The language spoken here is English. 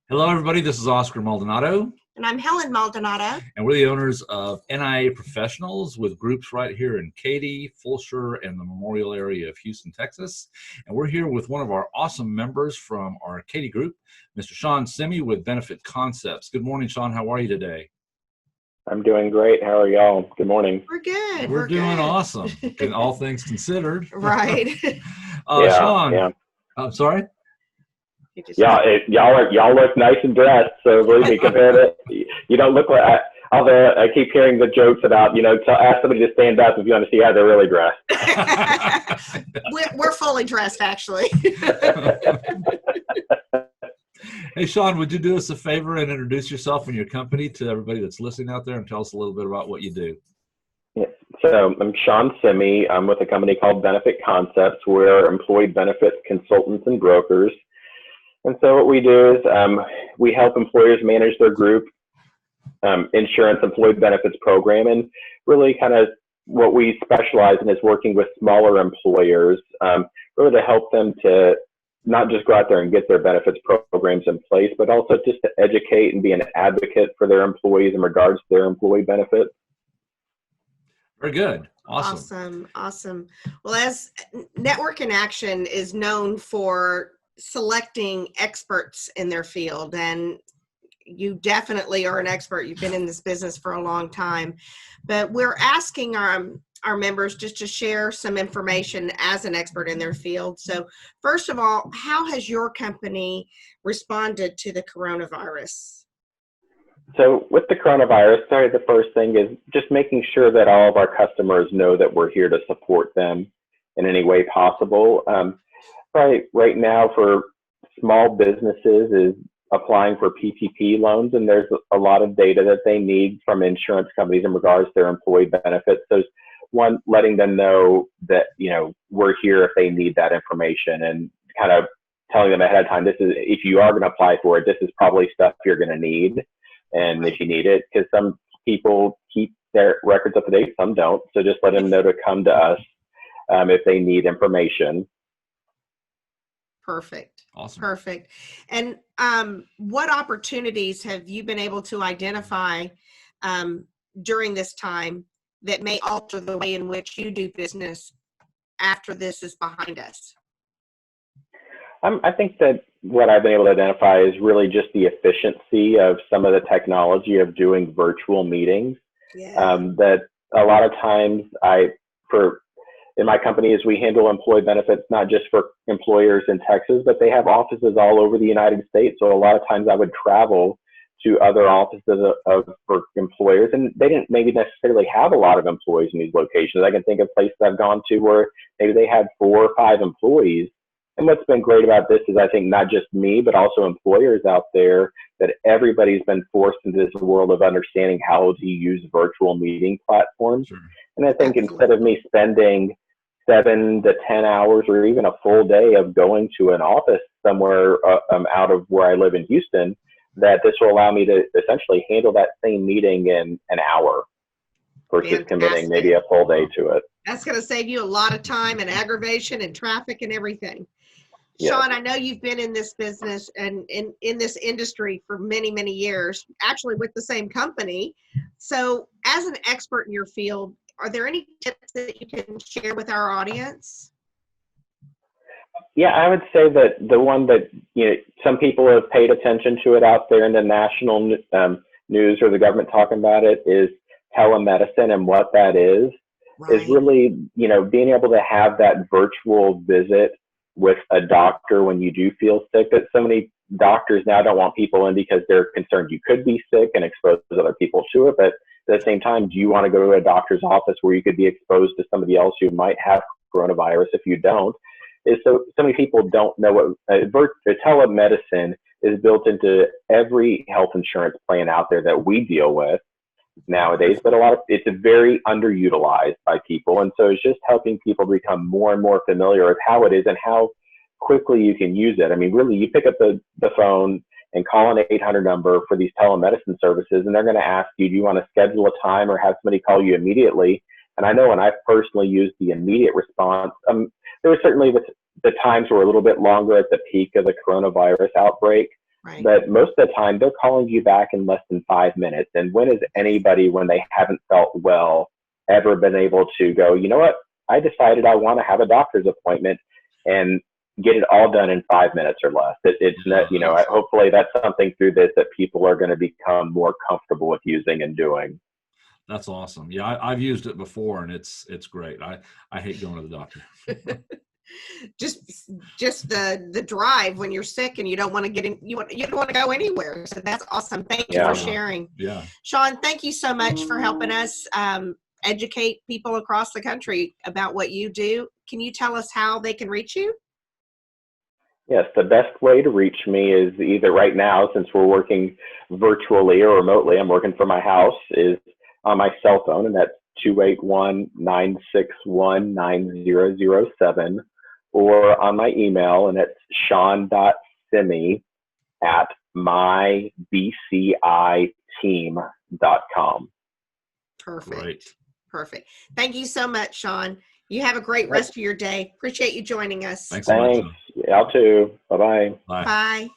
Hello, everybody. This is Oscar Maldonado, And I'm Helen Maldonado. and we're the owners of NIA Professionals with groups right here in Katy, Fulshear, and the Memorial area of Houston, Texas. And we're here with one of our awesome members from our Katy group, Mr. Shawn Simme with Benefit Concepts. Good morning, Shawn. How are you today? I'm doing great. How are y'all? Good morning. We're good. We're doing awesome, in all things considered. Right. Shawn, I'm sorry? Y'all look nice and dressed. So believe me, compared to you don't look like. Although I keep hearing the jokes about ask somebody to stand up if you want to see how they're really dressed. We're fully dressed, actually. Hey, Shawn, would you do us a favor and introduce yourself and your company to everybody that's listening out there and tell us a little bit about what you do? Yeah. So I'm Shawn Simme. I'm with a company called Benefit Concepts. We're employee benefits consultants and brokers. And so what we do is we help employers manage their group insurance employee benefits program. And really kind of what we specialize in is working with smaller employers, really to help them to not just go out there and get their benefits programs in place, but also just to educate and be an advocate for their employees in regards to their employee benefits. Very good. Awesome. Well, as Network in Action is known for selecting experts in their field, and you definitely are an expert. You've been in this business for a long time, but we're asking our members just to share some information as an expert in their field. So first of all, how has your company responded to the coronavirus? So with the coronavirus, the first thing is just making sure that all of our customers know that we're here to support them in any way possible. Right now for small businesses is applying for PPP loans, and there's a lot of data that they need from insurance companies in regards to their employee benefits. So one, letting them know that, we're here if they need that information, and kind of telling them ahead of time, if you are going to apply for it, this is probably stuff you're going to need. And if you need it, because some people keep their records up to date, some don't. So just let them know to come to us if they need information. Perfect. Awesome. Perfect. And what opportunities have you been able to identify during this time that may alter the way in which you do business after this is behind us? I think that what I've been able to identify is really just the efficiency of some of the technology of doing virtual meetings. Yeah. That a lot of times in my company is we handle employee benefits, not just for employers in Texas, but they have offices all over the United States. So a lot of times I would travel to other offices for employers, and they didn't maybe necessarily have a lot of employees in these locations. I can think of places I've gone to where maybe they had 4 or 5 employees. And what's been great about this is I think not just me, but also employers out there, that everybody's been forced into this world of understanding how to use virtual meeting platforms. Sure. And I think instead of me spending 7 to 10 hours or even a full day of going to an office somewhere out of where I live in Houston, that this will allow me to essentially handle that same meeting in an hour versus committing maybe a full day to it. That's going to save you a lot of time and aggravation and traffic and everything. Yeah. Shawn, I know you've been in this business and in this industry for many, many years, actually with the same company. So as an expert in your field, are there any tips that you can share with our audience? Yeah, I would say that the one that, some people have paid attention to it out there in the national news or the government talking about it is telemedicine, and what that is really, being able to have that virtual visit with a doctor when you do feel sick. That so many doctors now don't want people in because they're concerned you could be sick and expose other people to it. But at the same time, do you want to go to a doctor's office where you could be exposed to somebody else who might have coronavirus if you don't? So many people don't know what telemedicine is built into every health insurance plan out there that we deal with nowadays, but it's very underutilized by people. And so it's just helping people become more and more familiar with how it is and how quickly you can use it. I mean, really, you pick up the phone and call an 800 number for these telemedicine services, and they're going to ask you, do you want to schedule a time or have somebody call you immediately? And I know when I've personally used the immediate response, there were certainly the times were a little bit longer at the peak of the coronavirus outbreak. Right. But most of the time, they're calling you back in less than 5 minutes. And when has anybody, when they haven't felt well, ever been able to go, you know what? I decided I want to have a doctor's appointment and get it all done in 5 minutes or less. It's not, you know, hopefully that's something through this that people are going to become more comfortable with using and doing. That's awesome. Yeah, I've used it before, and it's great. I hate going to the doctor. just the drive when you're sick and you don't want to get in, you don't want to go anywhere. So that's awesome. Thank you for sharing. Yeah. Shawn, thank you so much for helping us educate people across the country about what you do. Can you tell us how they can reach you? Yes, the best way to reach me is either right now, since we're working virtually or remotely, I'm working from my house, is on my cell phone, and that's 281-961-9007, or on my email, and it's shawn.simme@mybciteam.com. Perfect. Right. Perfect. Thank you so much, Shawn. You have a great rest of your day. Appreciate you joining us. Thanks so much. Thanks. Y'all too. Bye-bye. Bye. Bye.